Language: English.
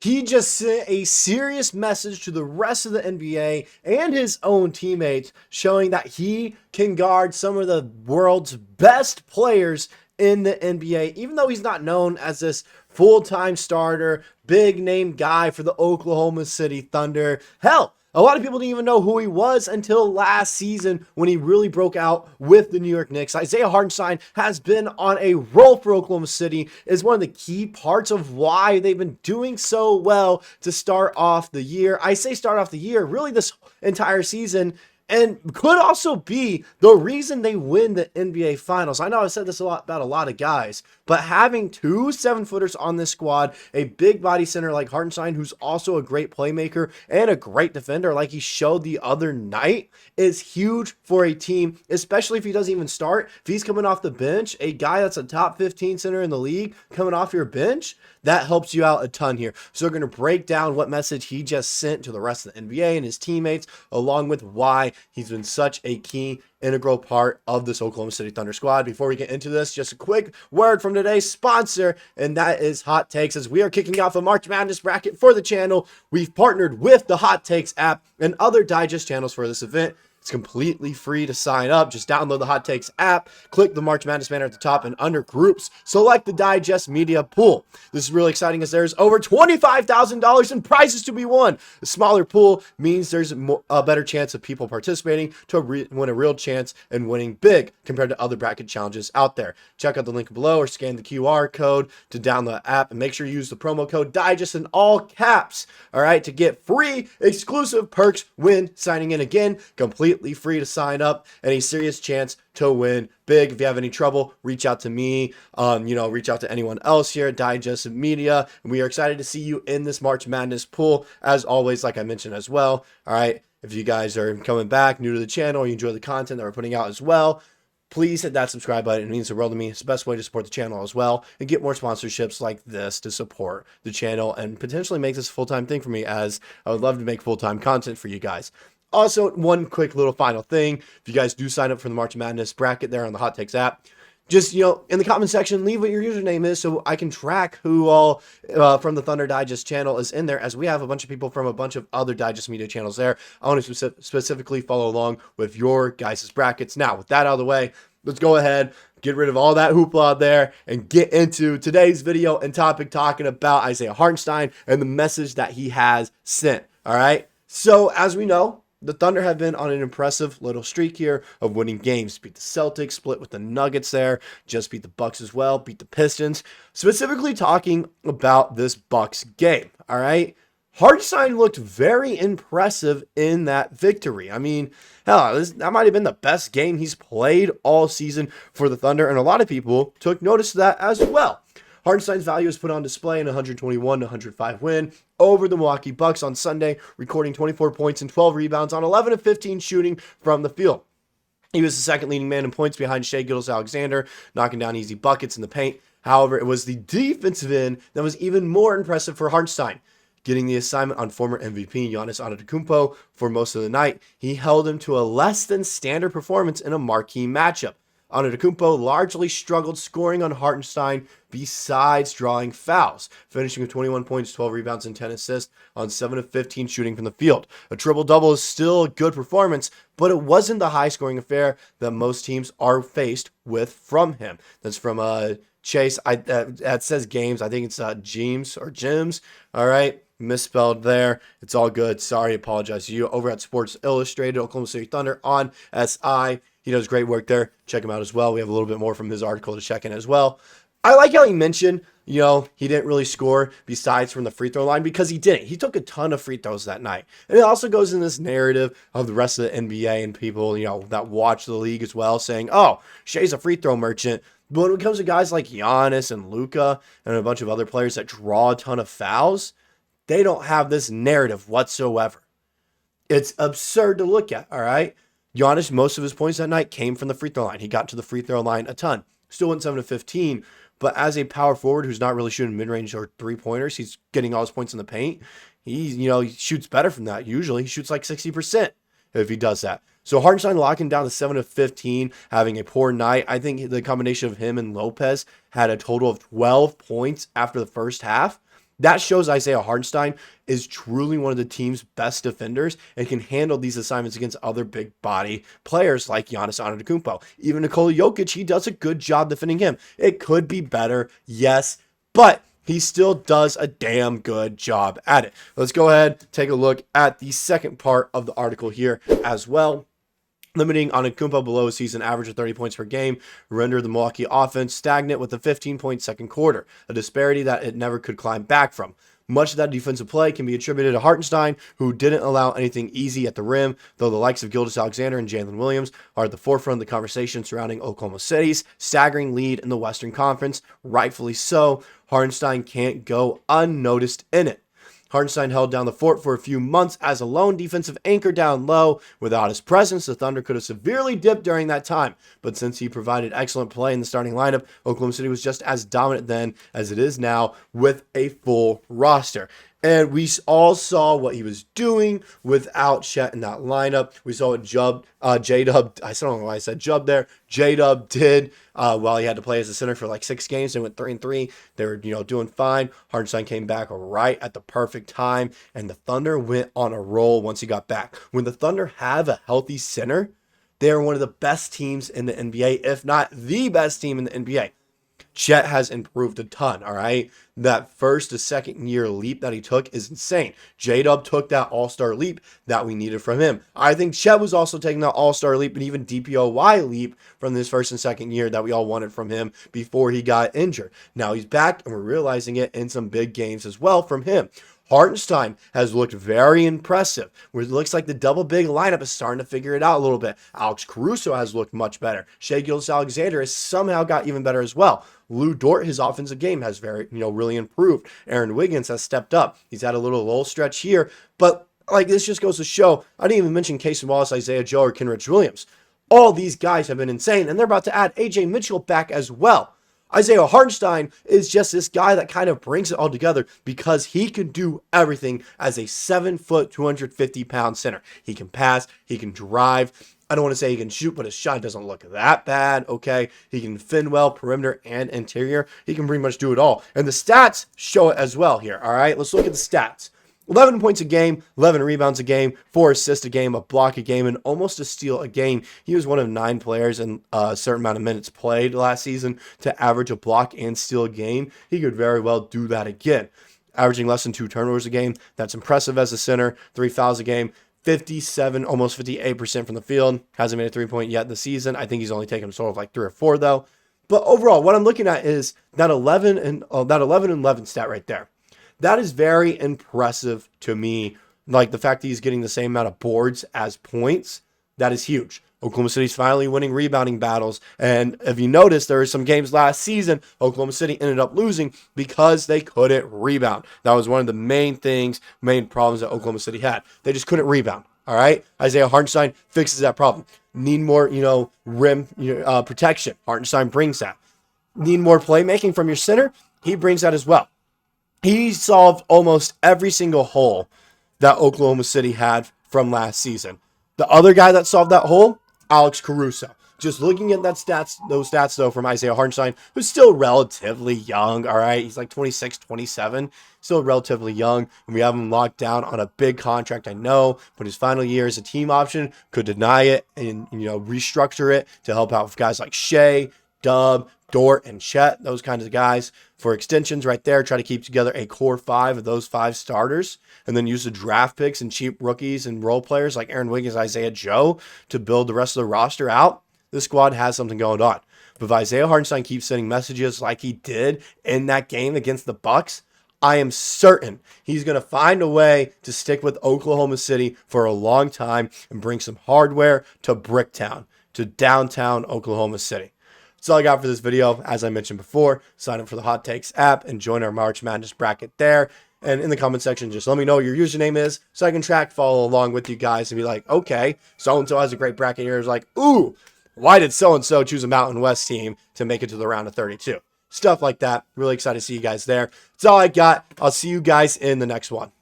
He just sent a serious message to the rest of the NBA and his own teammates, showing that he can guard some of the world's best players in the NBA, even though he's not known as this full-time starter, big name guy for the Oklahoma City Thunder. Hell, a lot of people didn't even know who he was until last season when he really broke out with the New York Knicks. Isaiah Hartenstein has been on a roll for Oklahoma City, is one of the key parts of why they've been doing so well to start off the year. I say start off the year, really this entire season, and could also be the reason they win the NBA Finals. I know I've said this a lot about a lot of guys, but having two 7-footers on this squad, a big body center like Hartenstein, who's also a great playmaker and a great defender like he showed the other night, is huge for a team, especially if he doesn't even start. If he's coming off the bench, a guy that's a top 15 center in the league coming off your bench, that helps you out a ton here. So we're going to break down what message he just sent to the rest of the NBA and his teammates, along with why he's been such a key, integral part of this Oklahoma City Thunder squad. Before we get into this, just a quick word from today's sponsor, and that is Hot Takes. As we are kicking off a March Madness bracket for the channel, we've partnered with the Hot Takes app and other digest channels for this event. It's completely free to sign up. Just download the Hot Takes app, click the March Madness banner at the top, and under groups, select the Digest Media pool. This is really exciting as there's over $25,000 in prizes to be won. A smaller pool means there's a better chance of people participating to win a real chance and winning big compared to other bracket challenges out there. Check out the link below or scan the QR code to download the app, and make sure you use the promo code DIGEST in all caps, all right, to get free exclusive perks when signing in. Again, completely free to sign up and a serious chance to win big. If you have any trouble, reach out to me, reach out to anyone else here at Digest Media. And we are excited to see you in this March Madness pool, as always, like I mentioned as well. All right, if you guys are coming back, new to the channel, or you enjoy the content that we're putting out as well, please hit that subscribe button. It means the world to me. It's the best way to support the channel as well and get more sponsorships like this to support the channel and potentially make this a full-time thing for me, as I would love to make full-time content for you guys. Also, one quick little final thing. If you guys do sign up for the March Madness bracket there on the Hot Takes app, just, in the comment section, leave what your username is so I can track who all from the Thunder Digest channel is in there, as we have a bunch of people from a bunch of other Digest Media channels there. I want to specifically follow along with your guys' brackets. Now, with that out of the way, let's go ahead, get rid of all that hoopla out there, and get into today's video and topic, talking about Isaiah Hartenstein and the message that he has sent. All right? So, as we know, the Thunder have been on an impressive little streak here of winning games. Beat the Celtics, split with the Nuggets there, just beat the Bucks as well, beat the Pistons. Specifically talking about this Bucks game, all right? Hartenstein looked very impressive in that victory. I mean, hell, that might have been the best game he's played all season for the Thunder, and a lot of people took notice of that as well. Hartenstein's value was put on display in a 121-105 win over the Milwaukee Bucks on Sunday, recording 24 points and 12 rebounds on 11 of 15 shooting from the field. He was the second leading man in points behind Shai Gilgeous-Alexander, knocking down easy buckets in the paint. However, it was the defensive end that was even more impressive for Hartenstein, getting the assignment on former MVP Giannis Antetokounmpo for most of the night. He held him to a less than standard performance in a marquee matchup. Antetokounmpo largely struggled scoring on Hartenstein besides drawing fouls, finishing with 21 points, 12 rebounds, and 10 assists on 7 of 15 shooting from the field. A triple-double is still a good performance, but it wasn't the high-scoring affair that most teams are faced with from him. That's from Chase. That says games. I think it's James or Jims. All right. Misspelled there. It's all good. Sorry, apologize to you. Over at Sports Illustrated, Oklahoma City Thunder on SI. He does great work there. Check him out as well. We have a little bit more from his article to check in as well. I like how he mentioned, he didn't really score besides from the free throw line, because he didn't. He took a ton of free throws that night. And it also goes in this narrative of the rest of the NBA and people, that watch the league as well, saying, oh, Shai's a free throw merchant. But when it comes to guys like Giannis and Luka and a bunch of other players that draw a ton of fouls, they don't have this narrative whatsoever. It's absurd to look at, all right? Giannis, most of his points that night came from the free throw line. He got to the free throw line a ton. Still went 7 of 15, but as a power forward who's not really shooting mid-range or three-pointers, he's getting all his points in the paint. He shoots better from that usually. He shoots like 60% if he does that. So Hartenstein locking down to 7 of 15, having a poor night. I think the combination of him and Lopez had a total of 12 points after the first half. That shows Isaiah Hartenstein is truly one of the team's best defenders and can handle these assignments against other big body players like Giannis Antetokounmpo. Even Nikola Jokic, he does a good job defending him. It could be better, yes, but he still does a damn good job at it. Let's go ahead, take a look at the second part of the article here as well. Limiting Antetokounmpo below a season average of 30 points per game rendered the Milwaukee offense stagnant with a 15-point second quarter, a disparity that it never could climb back from. Much of that defensive play can be attributed to Hartenstein, who didn't allow anything easy at the rim, though the likes of Gilgeous-Alexander and Jalen Williams are at the forefront of the conversation surrounding Oklahoma City's staggering lead in the Western Conference. Rightfully so, Hartenstein can't go unnoticed in it. Hartenstein held down the fort for a few months as a lone defensive anchor down low. Without his presence, the Thunder could have severely dipped during that time. But since he provided excellent play in the starting lineup, Oklahoma City was just as dominant then as it is now with a full roster. And we all saw what he was doing without Chet in that lineup. We saw what J-Dub, I don't know why I said Jub there, J-Dub did while he had to play as a center for like 6 games. They went 3-3. They were, doing fine. Hartenstein came back right at the perfect time, and the Thunder went on a roll once he got back. When the Thunder have a healthy center, they are one of the best teams in the NBA, if not the best team in the NBA. Chet has improved a ton, all right? That first to second year leap that he took is insane. J-Dub took that all-star leap that we needed from him. I think Chet was also taking that all-star leap and even DPOY leap from this first and second year that we all wanted from him before he got injured. Now he's back, and we're realizing it in some big games as well from him. Hartenstein has looked very impressive. Where it looks like the double big lineup is starting to figure it out a little bit. Alex Caruso has looked much better. Shai Gilgeous-Alexander has somehow got even better as well. Lou Dort, his offensive game has really improved. Aaron Wiggins has stepped up. He's had a little lull stretch here, but this just goes to show, I didn't even mention Cason Wallace, Isaiah Joe, or Kenrich Williams. All these guys have been insane, and they're about to add AJ Mitchell back as well. Isaiah Hartenstein is just this guy that kind of brings it all together because he can do everything as a 7-foot, 250-pound center. He can pass, he can drive. I don't want to say he can shoot, but his shot doesn't look that bad, okay? He can defend well, perimeter and interior. He can pretty much do it all. And the stats show it as well here, all right? Let's look at the stats. 11 points a game, 11 rebounds a game, 4 assists a game, a block a game, and almost a steal a game. He was one of 9 players in a certain amount of minutes played last season to average a block and steal a game. He could very well do that again. Averaging less than 2 turnovers a game. That's impressive as a center. 3 fouls a game. 57, almost 58% from the field. Hasn't made a 3-point yet this season. I think he's only taken sort of like 3 or 4 though. But overall, what I'm looking at is that 11 and 11 stat right there. That is very impressive to me. Like the fact that he's getting the same amount of boards as points, that is huge. Oklahoma City's finally winning rebounding battles. And if you notice, there were some games last season, Oklahoma City ended up losing because they couldn't rebound. That was one of the main problems that Oklahoma City had. They just couldn't rebound. All right. Isaiah Hartenstein fixes that problem. Need more, rim protection. Hartenstein brings that. Need more playmaking from your center. He brings that as well. He solved almost every single hole that Oklahoma City had from last season. The other guy that solved that hole, Alex Caruso. Just looking at those stats, though, from Isaiah Hartenstein, who's still relatively young, all right? He's like 26, 27, still relatively young, and we have him locked down on a big contract, I know, but his final year as a team option, could deny it and, restructure it to help out with guys like Shai, Dub, Dort, and Chet, those kinds of guys for extensions right there. Try to keep together a core 5 of those 5 starters and then use the draft picks and cheap rookies and role players like Aaron Wiggins, Isaiah Joe to build the rest of the roster out. This squad has something going on. But if Isaiah Hartenstein keeps sending messages like he did in that game against the Bucks, I am certain he's going to find a way to stick with Oklahoma City for a long time and bring some hardware to Bricktown, to downtown Oklahoma City. That's all I got for this video. As I mentioned before, sign up for the Hot Takes app and join our March Madness bracket there. And in the comment section, just let me know what your username is so I can follow along with you guys and be like, okay, so-and-so has a great bracket here. It's like, ooh, why did so-and-so choose a Mountain West team to make it to the round of 32? Stuff like that. Really excited to see you guys there. That's all I got. I'll see you guys in the next one.